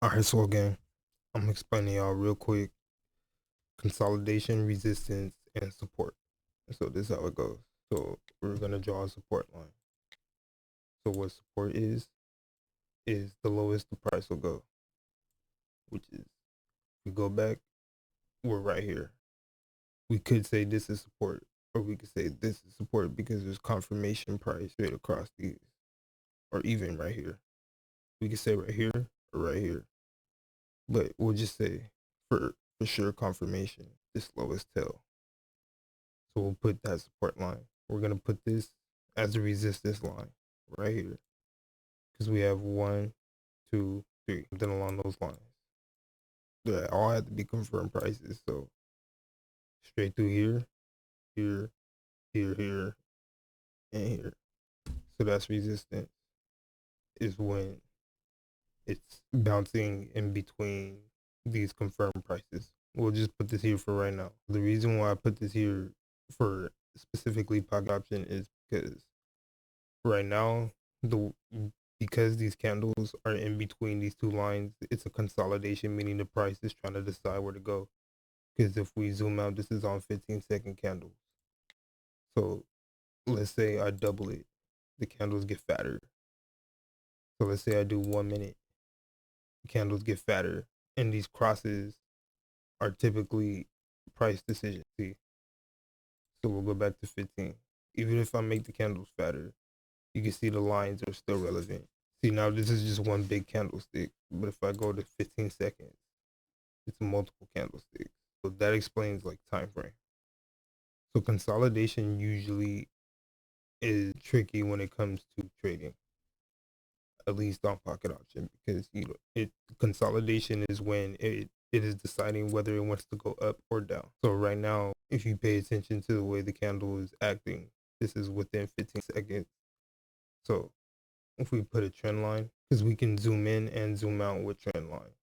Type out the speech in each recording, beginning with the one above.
Alright, so again, I'm explaining y'all real quick consolidation, resistance, and support. So this is how it goes. So we're gonna draw a support line. So what support is the lowest the price will go, which is, we go back, we're right here. We could say this is support, or we could say this is support because there's confirmation price straight across these, or even right here. We could say right here or right here, but we'll just say for sure confirmation, this lowest tail. So we'll put that support line. We're gonna put this as a resistance line right here because we have 1, 2, 3, something along those lines. They all have to be confirmed prices. So straight through here, here, here, and here. So that's resistance. Is when it's bouncing in between these confirmed prices. We'll just put this here for right now. The reason why I put this here for specifically pocket option is because right now because these candles are in between these two lines, it's a consolidation, meaning the price is trying to decide where to go. Because if we zoom out, this is on 15-second candles. So let's say I double it, the candles get fatter. So let's say I do 1 minute, the candles get fatter, and these crosses are typically price decisions. See, so we'll go back to 15. Even if I make the candles fatter, you can see the lines are still relevant. See, now this is just one big candlestick, but if I go to 15 seconds, it's multiple candlesticks. So that explains like time frame. So consolidation usually is tricky when it comes to trading, at least on pocket option, because consolidation is when it is deciding whether it wants to go up or down. So right now, if you pay attention to the way the candle is acting, this is within 15 seconds. So if we put a trend line, because we can zoom in and zoom out with trend line.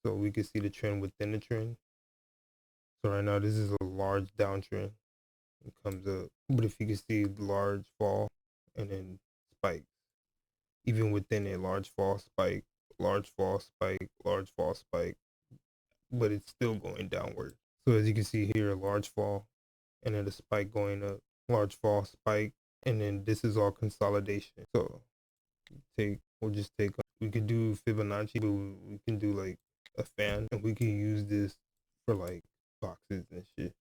So we can see the trend within the trend. So right now this is a large downtrend. It comes up. But if you can see large fall and then spike. Even within a large fall spike, large fall spike, large fall spike. But it's still going downward. So as you can see here, a large fall and then a spike going up, large fall spike, and then this is all consolidation. So we could do Fibonacci, but we can do like a fan, and we can use this for like boxes and shit.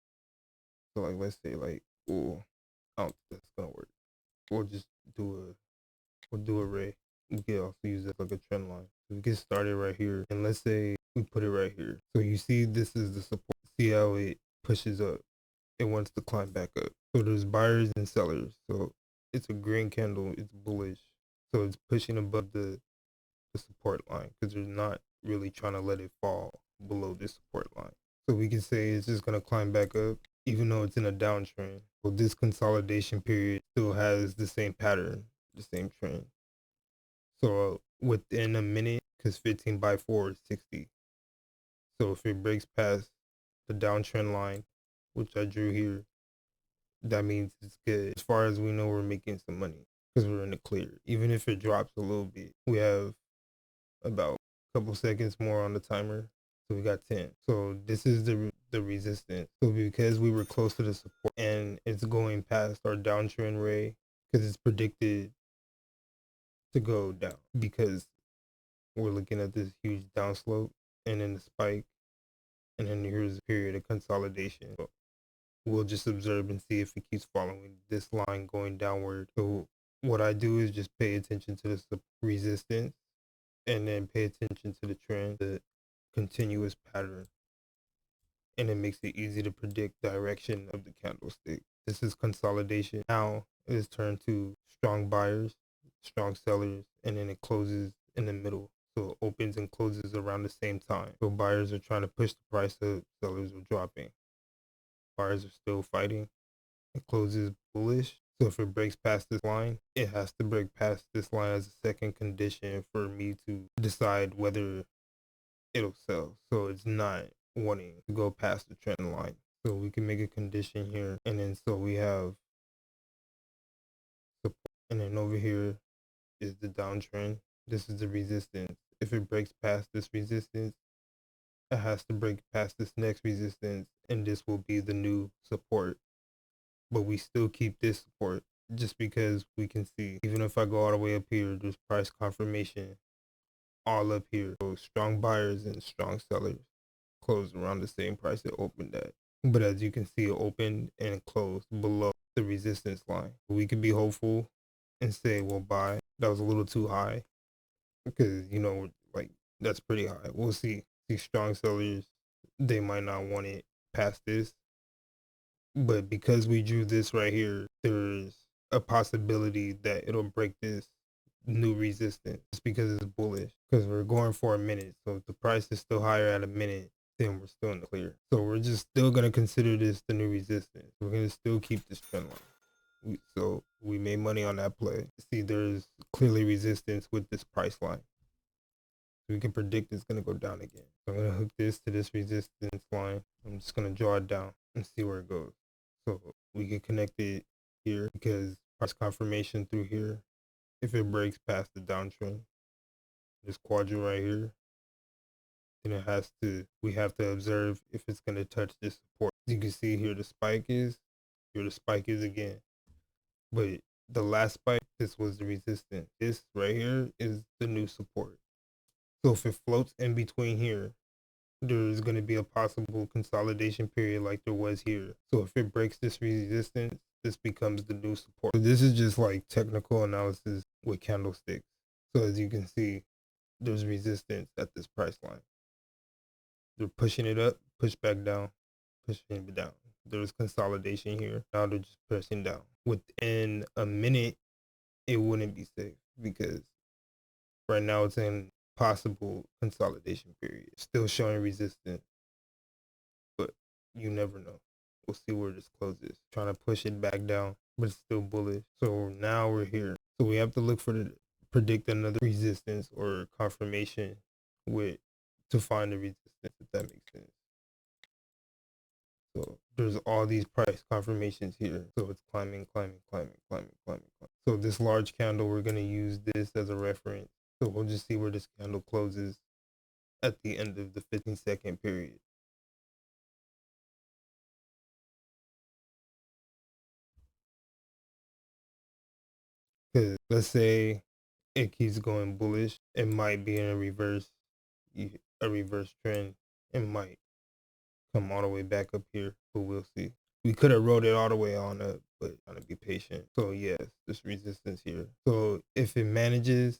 So like, let's say like, oh, I don't think that's gonna work. We'll just do a ray. We can also use it like a trend line. So we get started right here, and let's say we put it right here. So you see, this is the support. See how it pushes up? It wants to climb back up. So there's buyers and sellers. So it's a green candle. It's bullish. So it's pushing above the support line because they're not really trying to let it fall below this support line. So we can say it's just going to climb back up even though it's in a downtrend. So this consolidation period still has the same pattern, the same trend. So within a minute, because 15 by 4 is 60. So if it breaks past the downtrend line, which I drew here, that means it's good. As far as we know, we're making some money because we're in the clear. Even if it drops a little bit, we have about a couple seconds more on the timer. So we got 10. So this is the resistance. So because we were close to the support and it's going past our downtrend ray, because it's predicted to go down because we're looking at this huge downslope and then the spike, and then here's a period of consolidation. So we'll just observe and see if it keeps following this line going downward. So what I do is just pay attention to the resistance and then pay attention to the trend, the continuous pattern, and it makes it easy to predict direction of the candlestick. This is consolidation. Now it is turned to strong buyers, strong sellers, and then it closes in the middle. So it opens and closes around the same time. So buyers are trying to push the price up, sellers are dropping. Buyers are still fighting. It closes bullish. So if it breaks past this line, it has to break past this line as a second condition for me to decide whether it'll sell. So it's not wanting to go past the trend line. So we can make a condition here, and then so we have support, and then over here is the downtrend. This is the resistance, If it breaks past this resistance, it has to break past this next resistance, and this will be the new support. But we still keep this support just because we can see, even if I go all the way up here, there's price confirmation all up here. So strong buyers and strong sellers closed around the same price it opened at. But as you can see, it opened and closed below the resistance line. We could be hopeful and say, well, buy. That was a little too high because, you know, like that's pretty high. We'll see. These strong sellers, they might not want it past this. But because we drew this right here, there's a possibility that it'll break this new resistance just because it's bullish. Because we're going for a minute. So if the price is still higher at a minute, then we're still in the clear. So we're just still going to consider this the new resistance. We're going to still keep this trend line. So we made money on that play. See, there's clearly resistance with this price line. We can predict it's going to go down again. So I'm going to hook this to this resistance line. I'm just going to draw it down and see where it goes. So we can connect it here because price confirmation through here. If it breaks past the downtrend, this quadrant right here, then it has to, we have to observe if it's going to touch this support. You can see here the spike is, here the spike is again. But the last spike, this was the resistance. This right here is the new support. So if it floats in between here, there's going to be a possible consolidation period like there was here. So if it breaks this resistance, this becomes the new support. So this is just like technical analysis with candlesticks. So as you can see, there's resistance at this price line. They're pushing it up, push back down, pushing it down. There's consolidation here. Now they're just pressing down. Within a minute, it wouldn't be safe because right now it's in possible consolidation period. Still showing resistance, but you never know. We'll see where this closes. Trying to push it back down, but it's still bullish. So now we're here. So we have to look for the predict another resistance or confirmation with to find the resistance, if that makes sense. So there's all these price confirmations here. So it's climbing, climbing, climbing, climbing, climbing, climbing. So this large candle, we're gonna use this as a reference. So we'll just see where this candle closes at the end of the 15-second period. Because let's say it keeps going bullish, it might be in a reverse trend. It might come all the way back up here, but we'll see. We could have rode it all the way on up, but gotta be patient. So yes, this resistance here. So if it manages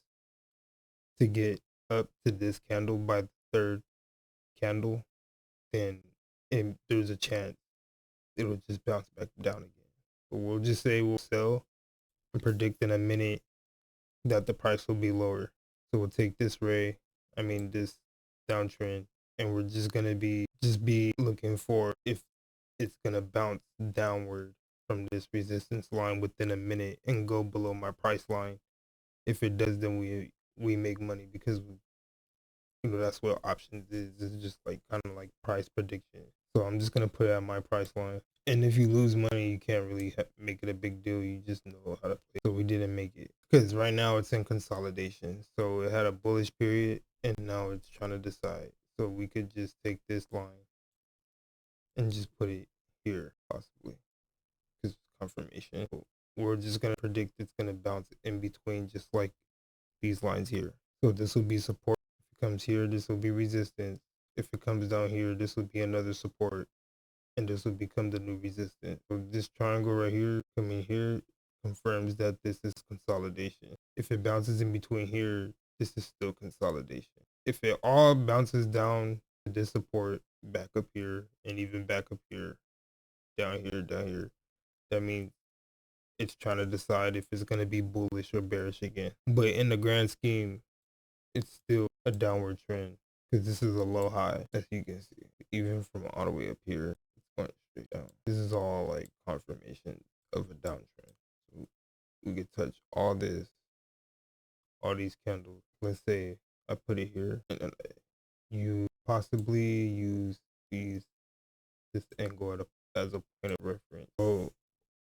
to get up to this candle by the third candle, then there's a chance it'll just bounce back down again. But we'll just say we'll sell and predict in a minute that the price will be lower. So we'll take this this downtrend, and we're just gonna be looking for if it's gonna bounce downward from this resistance line within a minute and go below my price line. If it does, then we make money because that's what options is. It's just like kind of like price prediction. So I'm just gonna put it at my price line. And if you lose money, you can't really make it a big deal. You just know how to play. So we didn't make it because right now it's in consolidation. So it had a bullish period, and now it's trying to decide. So we could just take this line and just put it here possibly because confirmation. So we're just gonna predict it's gonna bounce in between, just like these lines here. So this will be support. If it comes here, this will be resistance. If it comes down here, this will be another support, and this will become the new resistance. So this triangle right here, coming here, confirms that this is consolidation. If it bounces in between here, this is still consolidation. If it all bounces down to this support, back up here, and even back up here, down here, that means it's trying to decide if it's going to be bullish or bearish again. But in the grand scheme, it's still a downward trend because this is a low high, as you can see. Even from all the way up here, it's going straight down. This is all like confirmation of a downtrend. So we could touch all this, all these candles. Let's say I put it here, and then you possibly use this angle as a point of reference. So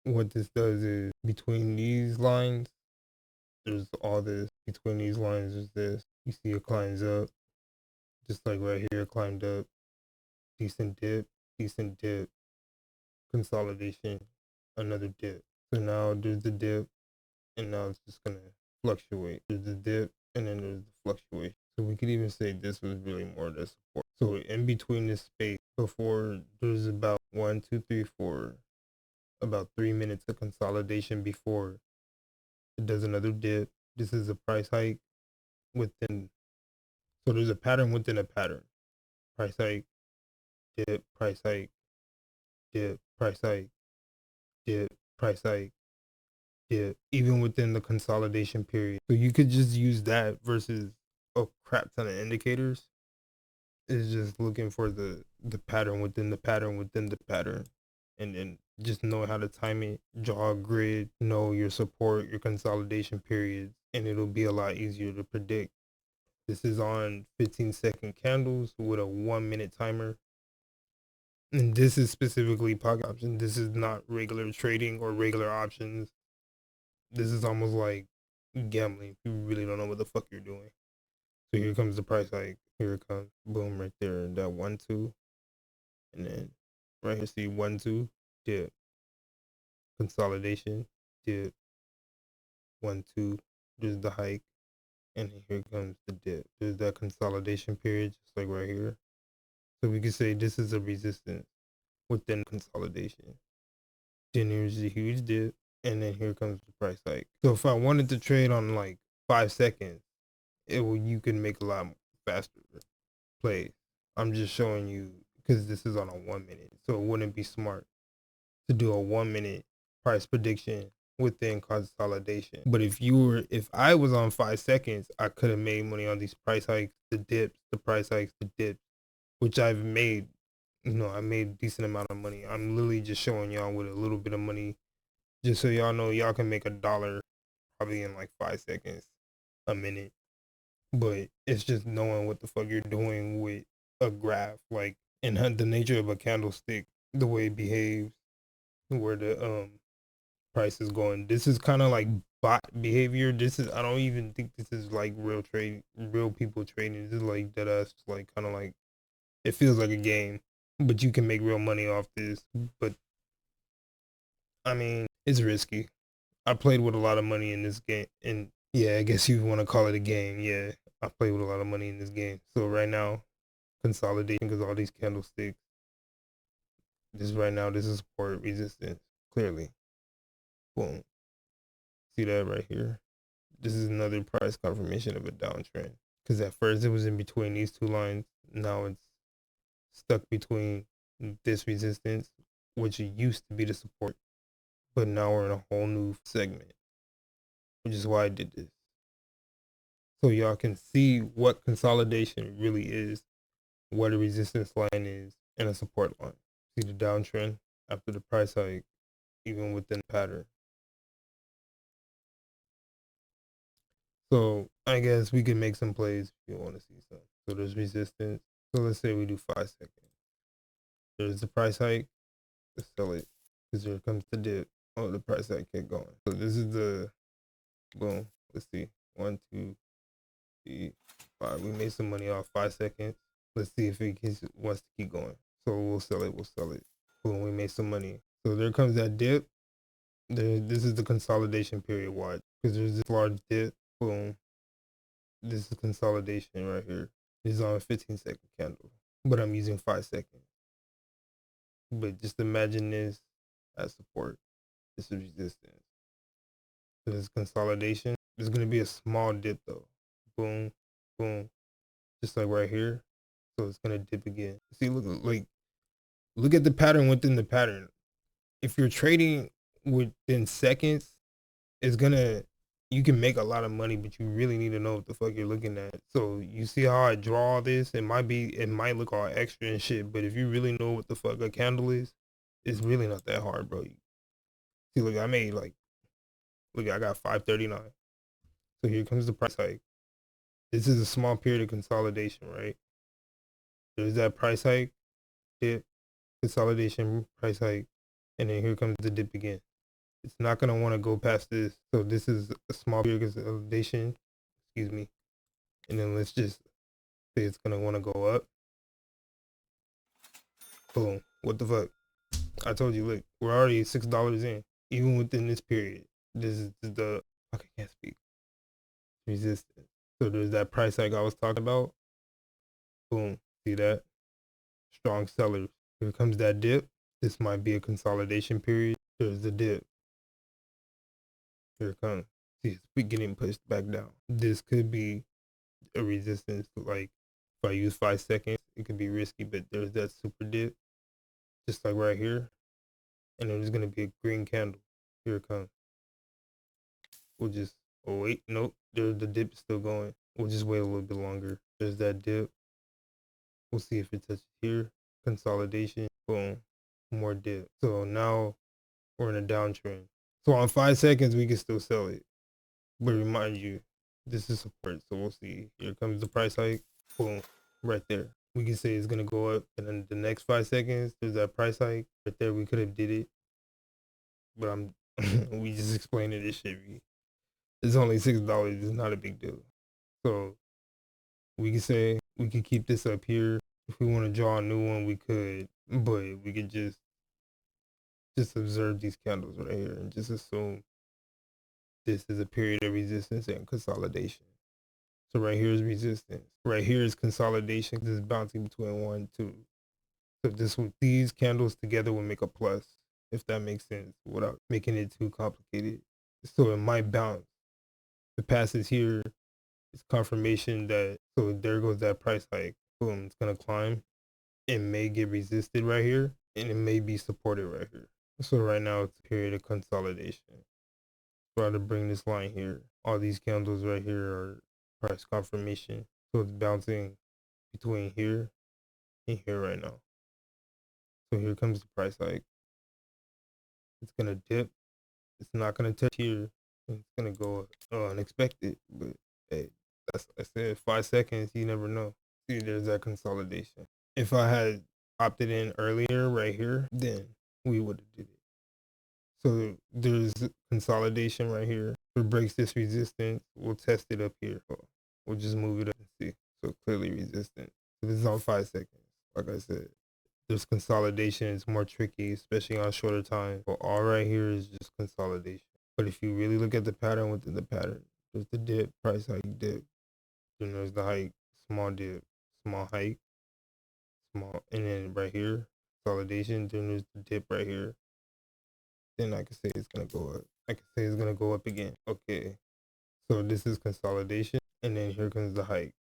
what this does is between these lines, there's all this. Between these lines is this. You see it climbs up, just like right here, it climbed up, decent dip, consolidation, another dip. So now there's the dip, and now it's just gonna fluctuate. There's the dip, and then there's the fluctuation. So we could even say this was really more the support. So in between this space, before there's about 1, 2, 3, 4, about 3 minutes of consolidation before it does another dip. This is a price hike within. So there's a pattern within a pattern. Price hike, dip, price hike, dip, price hike, dip, price hike, dip, even within the consolidation period. So you could just use that versus a crap ton of indicators. It's just looking for the pattern within the pattern within the pattern. And then just know how to time it, draw a grid, know your support, your consolidation periods, and it'll be a lot easier to predict. This is on 15-second candles with a 1-minute timer. And this is specifically pocket option. This is not regular trading or regular options. This is almost like gambling if you really don't know what the fuck you're doing. So here comes the price hike. Here it comes. Boom, right there. That 1, 2. And then right here, see 1, 2, dip. Consolidation, dip. 1, 2. There's the hike. And here comes the dip. There's that consolidation period, just like right here. So we could say this is a resistance within consolidation. Then here's the huge dip, and then here comes the price hike. So if I wanted to trade on like 5 seconds, you can make a lot faster plays. I'm just showing you because this is on a 1 minute, so it wouldn't be smart to do a 1 minute price prediction within consolidation. But if I was on 5 seconds, I could have made money on these price hikes, the dips, the price hikes, the dips, which I've made. I made a decent amount of money. I'm literally just showing y'all with a little bit of money, just so y'all know y'all can make $1 probably in like 5 seconds, a minute. But it's just knowing what the fuck you're doing with a graph, like, and the nature of a candlestick, the way it behaves, where the price is going. This is kind of like bot behavior. I don't even think this is like real people trading. This is like that us, like kind of like, it feels like a game, but you can make real money off this. But I mean, it's risky. I played with a lot of money in this game, and yeah, I guess you want to call it a game. Yeah, I played with a lot of money in this game. So right now, consolidation, because all these candlesticks. This is support resistance. Clearly, boom. See that right here? This is another price confirmation of a downtrend. Because at first it was in between these two lines. Now it's stuck between this resistance, which used to be the support, but now we're in a whole new segment, which is why I did this. So y'all can see what consolidation really is, what a resistance line is, and a support line. See the downtrend after the price hike, even within the pattern. So I guess we can make some plays if you want to see some. So there's resistance. So let's say we do 5 seconds. There's the price hike. Let's sell it. Because here comes the dip. Oh, the price hike kept going. So this is the boom. Let's see. 1, 2, 3, 5. We made some money off 5 seconds. Let's see if it wants to keep going. So we'll sell it. We'll sell it. Boom. We made some money. So there comes that dip. This is the consolidation period. Watch. Because there's this large dip. Boom. This is consolidation right here. This is on a 15-second candle, but I'm using 5 seconds. But just imagine this as support. This is resistance. So this consolidation. There's gonna be a small dip though. Boom, boom, just like right here. So it's gonna dip again. See, look at the pattern within the pattern. If you're trading within seconds, it's gonna you can make a lot of money, but you really need to know what the fuck you're looking at. So you see how I draw this? It might look all extra and shit, but if you really know what the fuck a candle is, it's really not that hard, bro. See, look, I got 539. So here comes the price hike. This is a small period of consolidation, right? There's that price hike, dip, consolidation, price hike, and then here comes the dip again. It's not gonna want to go past this. So this is a small period of consolidation. Excuse me. And then let's just say it's gonna want to go up. Boom. What the fuck? I told you, look, we're already $6 in. Even within this period, this is the, I can't speak, resistance. So there's that price hike I was talking about. Boom. See that? Strong sellers. Here comes that dip. This might be a consolidation period. There's the dip. Here it comes. See, it's getting pushed back down. This could be a resistance. Like if I use 5 seconds, it could be risky, but there's that super dip, just like right here. And there's gonna be a green candle. Here it comes. We'll just, oh wait, nope. There's the dip still going. We'll just wait a little bit longer. There's that dip. We'll see if it touches here. Consolidation. Boom. More dip. So now we're in a downtrend. So on 5 seconds, we can still sell it. But remind you, this is support. So we'll see. Here comes the price hike. Boom. Right there. We can say it's going to go up. And then the next 5 seconds, there's that price hike. Right there, we could have did it. But we just explained it. This shit. It's only $6. It's not a big deal. So we can say we could keep this up here. If we want to draw a new one, we could. But we could just observe these candles right here and just assume this is a period of resistance and consolidation. So right here is resistance. Right here is consolidation. This is bouncing between 1 and 2. So these candles together will make a plus, if that makes sense, without making it too complicated. So it might bounce. The passes here is confirmation that, so there goes that price hike. Boom, it's gonna climb. It may get resisted right here, and it may be supported right here. So right now it's a period of consolidation. Try to bring this line here. All these candles right here are price confirmation. So it's bouncing between here and here right now. So here comes the price hike. It's gonna dip. It's not gonna touch here. It's gonna go unexpected. But hey, I said 5 seconds. You never know. See, there's that consolidation. If I had opted in earlier right here, then we would have did it. So there's consolidation right here. If it breaks this resistance, we'll test it up here. We'll just move it up and see. So clearly resistant. This is on 5 seconds. Like I said, there's consolidation. It's more tricky, especially on shorter time. But all right here is just consolidation. But if you really look at the pattern within the pattern, there's the dip, price hike, dip. Then there's the hike, small dip, small hike, small, and then right here, consolidation. Then there's the dip right here. Then I can say it's gonna go up. I can say it's gonna go up again. Okay, so this is consolidation, and then here comes the hike.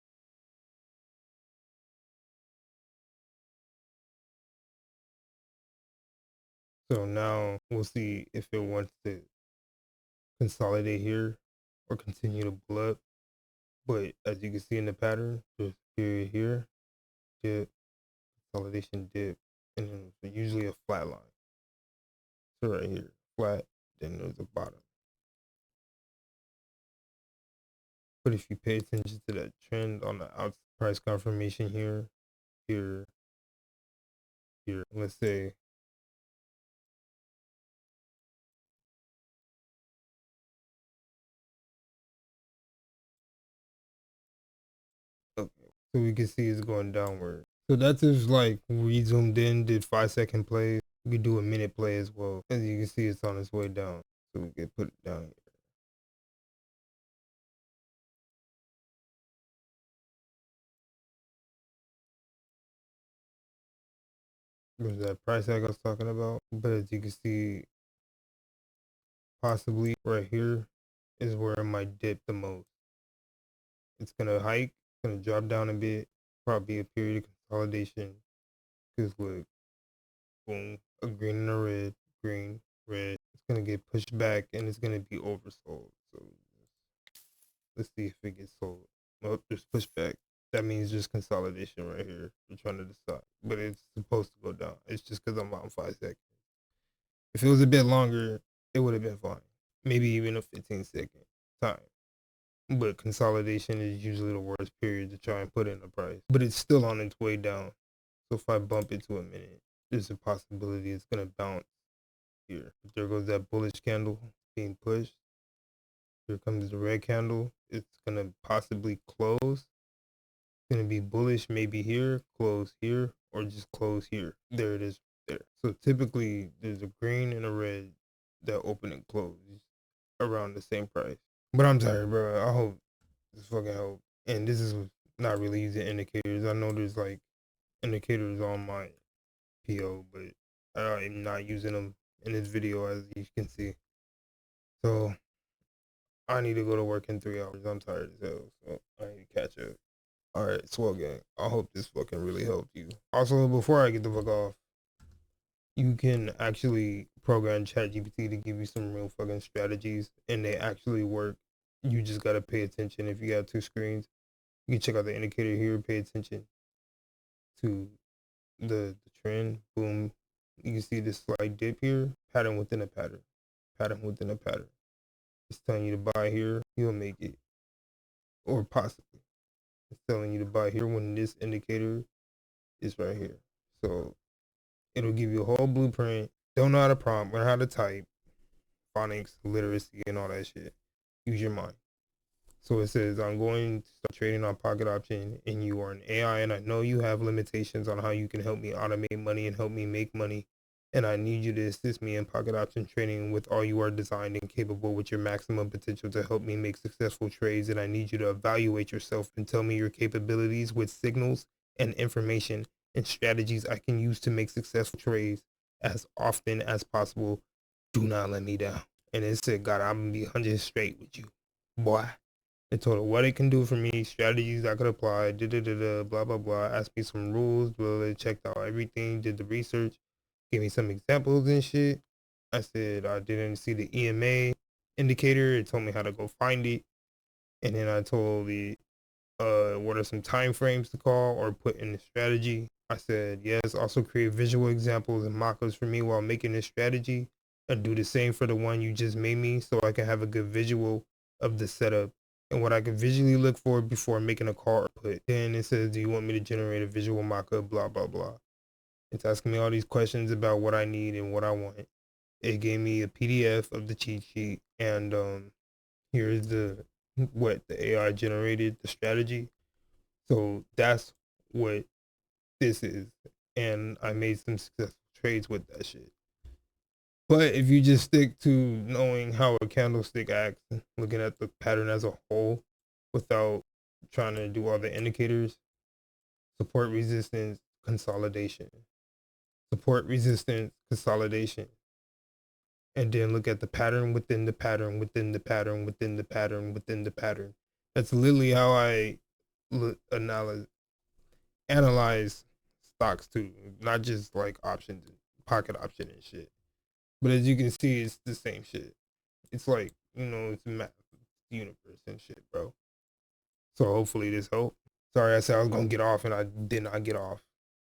So now we'll see if it wants to consolidate here or continue to pull up. But as you can see in the pattern, there's period here, dip, consolidation, dip, and then there's usually a flat line. So right here, flat, then there's a bottom. But if you pay attention to that trend on the outside price confirmation here, here, here, let's say okay. So we can see it's going downward. So that's just like we zoomed in, did 5 second plays. We could do a minute play as well. As you can see, it's on its way down. So we can put it down here. There's that price tag I was talking about. But as you can see, possibly right here is where it might dip the most. It's gonna hike, it's gonna drop down a bit, probably a period of consolidation. Because look, boom, a green and a red, green, red. It's gonna get pushed back and it's gonna be oversold. So let's see if it gets sold. Well, there's pushback. That means just consolidation right here. We're trying to decide, but it's supposed to go down. It's just because I'm on 5 seconds. If it was a bit longer, it would have been fine. Maybe even a 15-second time. But consolidation is usually the worst period to try and put in a price. But it's still on its way down. So if I bump it to a minute, there's a possibility it's gonna bounce here. But there goes that bullish candle being pushed. Here comes the red candle. It's gonna possibly close gonna be bullish maybe here, close here, or just close here. There it is there. So typically there's a green and a red that open and close around the same price. But I'm tired, bro. I hope this fucking help. And this is not really using indicators. I know there's like indicators on my PO, but I'm not using them in this video, as you can see. So I need to go to work in 3 hours. I'm tired as hell, so I need to catch up. All right, swell gang. I hope this fucking really helped you. Also, before I get the fuck off, you can actually program ChatGPT to give you some real fucking strategies, and they actually work. You just gotta pay attention. If you got 2 screens, you can check out the indicator here. Pay attention to the trend. Boom. You can see this slight dip here. Pattern within a pattern. Pattern within a pattern. It's telling you to buy here. You'll make it, or possibly. It's telling you to buy here when this indicator is right here. So it'll give you a whole blueprint. Don't know how to prompt, learn how to type, phonics, literacy, and all that shit. Use your mind. So it says, I'm going to start trading on Pocket Option, and you are an AI, and I know you have limitations on how you can help me automate money and help me make money. And I need you to assist me in Pocket Option trading with all you are designed and capable with your maximum potential to help me make successful trades. And I need you to evaluate yourself and tell me your capabilities with signals and information and strategies I can use to make successful trades as often as possible. Do not let me down. And it said, God, I'm gonna be 100 straight with you, boy. It told her what it can do for me, strategies I could apply, blah, blah, blah. Asked me some rules, blah, blah, checked out everything, did the research, gave me some examples and shit. I said I didn't see the EMA indicator. It told me how to go find it. And then I told it what are some time frames to call or put in the strategy. I said, yes, also create visual examples and mock-ups for me while making this strategy, and do the same for the one you just made me so I can have a good visual of the setup and what I can visually look for before making a call or put. Then it says, do you want me to generate a visual mock-up, blah, blah, blah. It's asking me all these questions about what I need and what I want. It gave me a PDF of the cheat sheet, and here's what the AI generated, the strategy. So that's what this is. And I made some successful trades with that shit. But if you just stick to knowing how a candlestick acts, looking at the pattern as a whole without trying to do all the indicators, support, resistance, consolidation, support, resistance, consolidation, and then look at the pattern within the pattern within the pattern within the pattern within the pattern. That's literally how I analyze stocks too, not just like options, pocket option and shit. But as you can see, it's the same shit. It's like, it's math, universe and shit, bro. So hopefully this helped. Sorry, I said I was gonna get off and I did not get off.